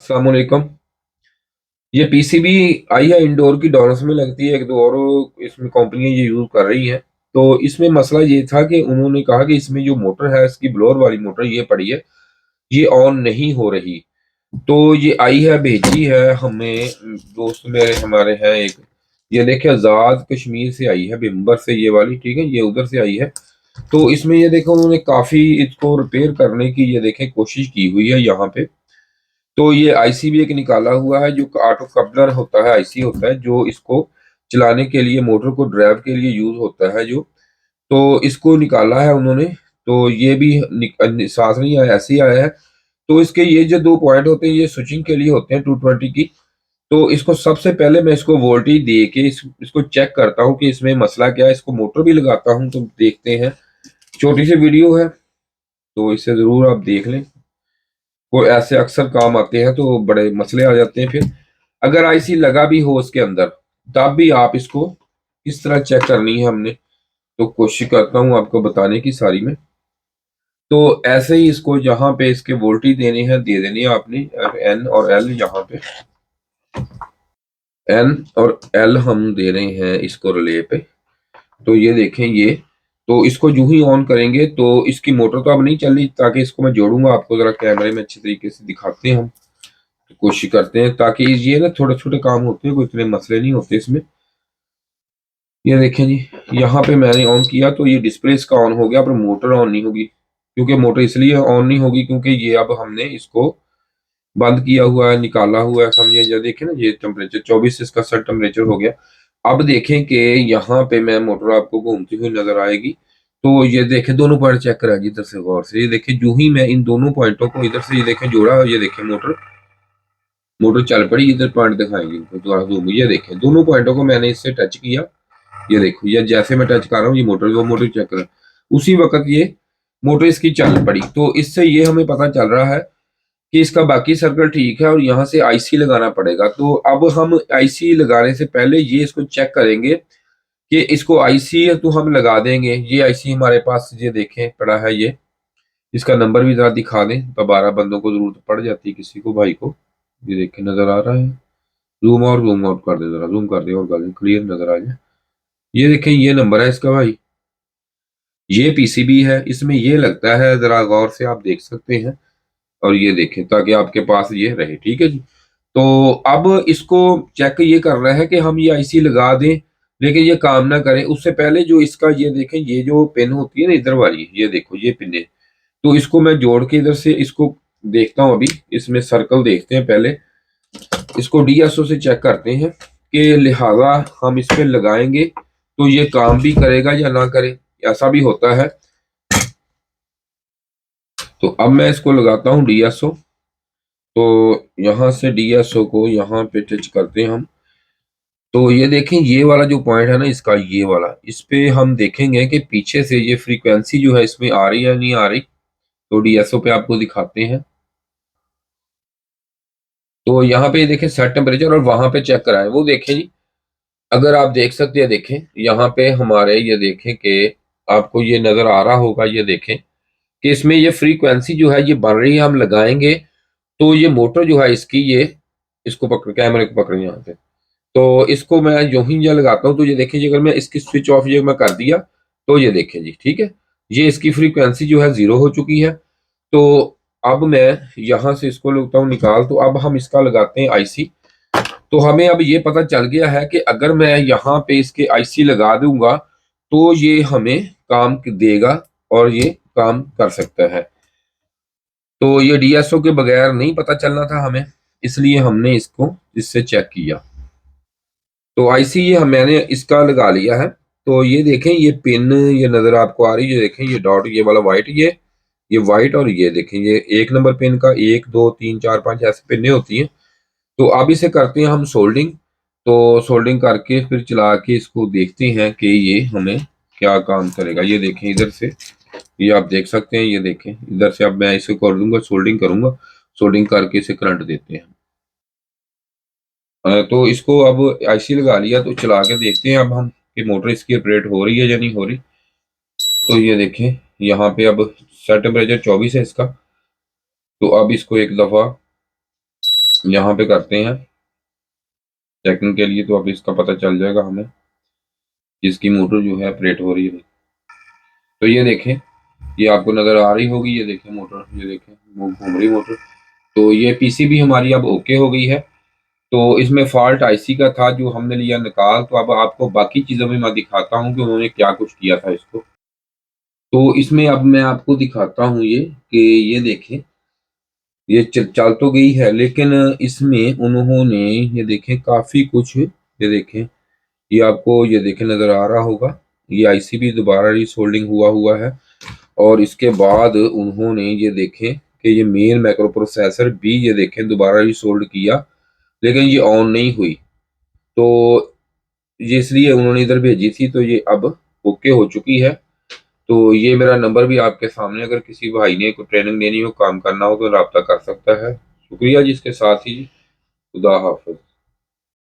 अस्सलाम वालेकुम। ये पीसीबी आई है, इंडोर की डॉनस में लगती है। एक दो और इसमें कंपनियां ये यूज कर रही हैं। तो इसमें मसला ये था कि उन्होंने कहा कि इसमें जो मोटर है, इसकी ब्लोअर वाली मोटर ये पड़ी है, ये ऑन नहीं हो रही। तो ये आई है, भेजी है हमें, दोस्त मेरे हमारे हैं एक। ये देखिए, आजाद कश्मीर से आई है, बिम्बर से ये वाली, ठीक है, ये उधर से आई है। तो इसमें ये देखो, उन्होंने काफी इसको रिपेयर करने की ये देखें कोशिश की हुई है यहाँ पे। तो ये आईसी भी एक निकाला हुआ है, जो ऑटो कपलर होता है, आईसी होता है जो इसको चलाने के लिए, मोटर को ड्राइव के लिए यूज होता है जो। तो इसको निकाला है उन्होंने। तो ये भी साथ नहीं आया, ऐसे ही आया है। तो इसके ये जो दो पॉइंट होते हैं, ये स्विचिंग के लिए होते हैं 220 की। तो इसको सबसे पहले मैं इसको वोल्टेज दे के इसको चेक करता हूँ कि इसमें मसला क्या है। इसको मोटर भी लगाता हूँ, तो देखते हैं। छोटी सी वीडियो है, तो इसे जरूर आप देख लें। वो ऐसे अक्सर काम आते हैं, तो बड़े मसले आ जाते हैं फिर। अगर आईसी लगा भी हो उसके अंदर, तब भी आप इसको किस तरह चेक करनी है हमने, तो कोशिश करता हूँ आपको बताने की सारी में। तो ऐसे ही इसको यहाँ पे इसके वोल्टेज देने हैं, दे देने हैं आपने। एन और एल, यहाँ पे एन और एल हम दे रहे हैं इसको रिले पे। तो ये देखें, ये तो इसको यूं ही ऑन करेंगे तो इसकी मोटर तो अब नहीं चल रही। ताकि इसको मैं जोड़ूंगा, आपको जरा कैमरे में अच्छे तरीके से दिखाते हैं हम। तो कोशिश करते हैं, ताकि ये ना छोटे छोटे काम होते हैं, कोई इतने मसले नहीं होते इसमें। ये देखें जी, यहाँ पे मैंने ऑन किया तो ये डिस्प्ले इसका ऑन हो गया, पर मोटर ऑन नहीं होगी। क्योंकि मोटर इसलिए ऑन नहीं होगी क्योंकि ये अब हमने इसको बंद किया हुआ है, निकाला हुआ है, समझिए। ये देखें ना, ये टेम्परेचर 24 इसका सेट टेम्परेचर हो गया। अब देखें कि यहाँ पे मैं मोटर आपको घूमती हुई नजर आएगी। तो ये देखें, दोनों पॉइंट चेक करा जी इधर से गौर से। ये देखें, जो ही मैं इन दोनों पॉइंटों को इधर से ये देखें जोड़ा, ये देखें मोटर मोटर चल पड़ी। इधर पॉइंट दिखाएंगे इनको, दोबारा जूम। ये देखें, दोनों पॉइंटों को मैंने इससे टच किया। ये देखो, ये जैसे मैं टच कर रहा हूँ, ये मोटर, वो मोटर चेक कर, उसी वक्त ये मोटर इसकी चल पड़ी। तो इससे ये हमें पता चल रहा है कि इसका बाकी सर्कल ठीक है, और यहाँ से आईसी लगाना पड़ेगा। तो अब हम आईसी लगाने से पहले ये इसको चेक करेंगे कि इसको आईसी तो हम लगा देंगे। ये आईसी हमारे पास ये देखें पड़ा है। ये इसका नंबर भी जरा दिखा दें, तो 12 बंदों को जरूरत पड़ जाती है, किसी को भाई को। ये देखें, नजर आ रहा है। जूम और जूम आउट कर दे, जरा जूम कर दे और क्लियर नजर आ जाए। ये देखें, ये नंबर है इसका भाई। ये पीसीबी है, इसमें ये लगता है, जरा गौर से आप देख सकते हैं। और ये देखें, ताकि आपके पास ये रहे, ठीक है जी। तो अब इसको चेक ये करना है कि हम ये आईसी लगा दें, लेकिन ये काम ना करें। उससे पहले जो इसका, ये देखें, ये जो पिन होती है ना इधर वाली, ये देखो ये पिन है। तो इसको मैं जोड़ के इधर से इसको देखता हूँ। अभी इसमें सर्कल देखते हैं पहले। इसको डीएसओ से चेक करते हैं कि लिहाजा हम इस पे लगाएंगे तो ये काम भी करेगा या ना करे। ऐसा भी होता है। तो अब मैं इसको लगाता हूँ डीएसओ। तो यहाँ से डीएसओ को यहाँ पे टच करते हैं हम। तो ये देखें, ये वाला जो पॉइंट है ना इसका, ये वाला, इस पे हम देखेंगे कि पीछे से ये फ्रीक्वेंसी जो है इसमें आ रही है या नहीं आ रही। तो डीएसओ पे आपको दिखाते हैं। तो यहाँ पे देखें सेट टेम्परेचर, और वहां पे चेक कराएं, वो देखें जी। अगर आप देख सकते हैं, देखें यहाँ पे हमारे, ये देखें कि आपको ये नजर आ रहा होगा। ये देखें कि इसमें ये फ्रीक्वेंसी जो है ये बन रही है। हम लगाएंगे तो ये मोटर जो है इसकी, ये इसको पकड़, कैमरे को पकड़ यहाँ पे। तो इसको मैं यूं ही ये लगाता हूँ, तो ये देखिए, अगर मैं इसकी स्विच ऑफ ये मैं कर दिया, तो ये देखिए जी, ठीक है। ये इसकी फ्रीक्वेंसी जो है 0 हो चुकी है। तो अब मैं यहाँ से इसको लगता हूँ निकाल। तो अब हम इसका लगाते हैं आईसी। तो हमें अब ये पता चल गया है कि अगर मैं यहाँ पे इसके आईसी लगा दूंगा तो ये हमें काम देगा, और ये काम कर सकता है। तो ये डीएसओ के बगैर नहीं पता चलना था हमें, इसलिए हमने इसको इससे चेक किया। तो आईसी ये मैंने इसका लगा लिया है। तो ये देखें, ये पिन ये नजर आपको आ रही है। ये देखें, ये डॉट, ये वाला वाइट, ये वाइट, और ये देखें, ये 1 नंबर पिन का 1 2 3 4 5 ऐसे पिने होती हैं। तो अब इसे करते हैं हम सोल्डिंग। तो सोल्डिंग करके फिर चला के इसको देखते हैं कि ये हमें क्या काम करेगा। ये देखें इधर से, ये आप देख सकते हैं। ये देखें इधर से, अब मैं इसे कर दूंगा, सोल्डिंग करूंगा। सोल्डिंग करके इसे करंट देते हैं। तो इसको अब आईसी लगा लिया, तो चला के देखते हैं अब हम कि मोटर इसकी ऑपरेट हो रही है या नहीं हो रही। तो ये देखें, यहाँ पे अब सेट टेम्परेचर 24 है इसका। तो अब इसको एक दफ़ा यहाँ पे करते हैं चेकिंग के लिए, तो अब इसका पता चल जाएगा हमें इसकी मोटर जो है ऑपरेट हो रही है। तो ये देखें, ये आपको नजर आ रही होगी, ये देखें मोटर, ये देखें घूम रही मोटर। तो ये पीसीबी हमारी अब ओके हो गई है। तो इसमें फॉल्ट आईसी का था जो हमने लिया निकाल। तो अब आपको बाकी चीज़ों में मैं दिखाता हूँ कि उन्होंने क्या कुछ किया था इसको। तो इसमें अब मैं आपको दिखाता हूँ ये कि ये देखें, ये चल तो गई है, लेकिन इसमें उन्होंने ये देखें काफ़ी कुछ, ये देखें, ये आपको ये देखें नज़र आ रहा होगा, ये आईसी भी दोबारा रीसोल्डिंग हुआ हुआ है। और इसके बाद उन्होंने ये देखें कि ये मेन माइक्रो प्रोसेसर भी ये देखें दोबारा रीसोल्ड किया, लेकिन ये ऑन नहीं हुई। तो ये इसलिए उन्होंने इधर भेजी थी, तो ये अब ओके हो चुकी है। तो ये मेरा नंबर भी आपके सामने, अगर किसी भाई ने कोई ट्रेनिंग देनी हो, काम करना हो, तो रब्ता कर सकता है। शुक्रिया जी, इसके साथ ही खुदा हाफिज।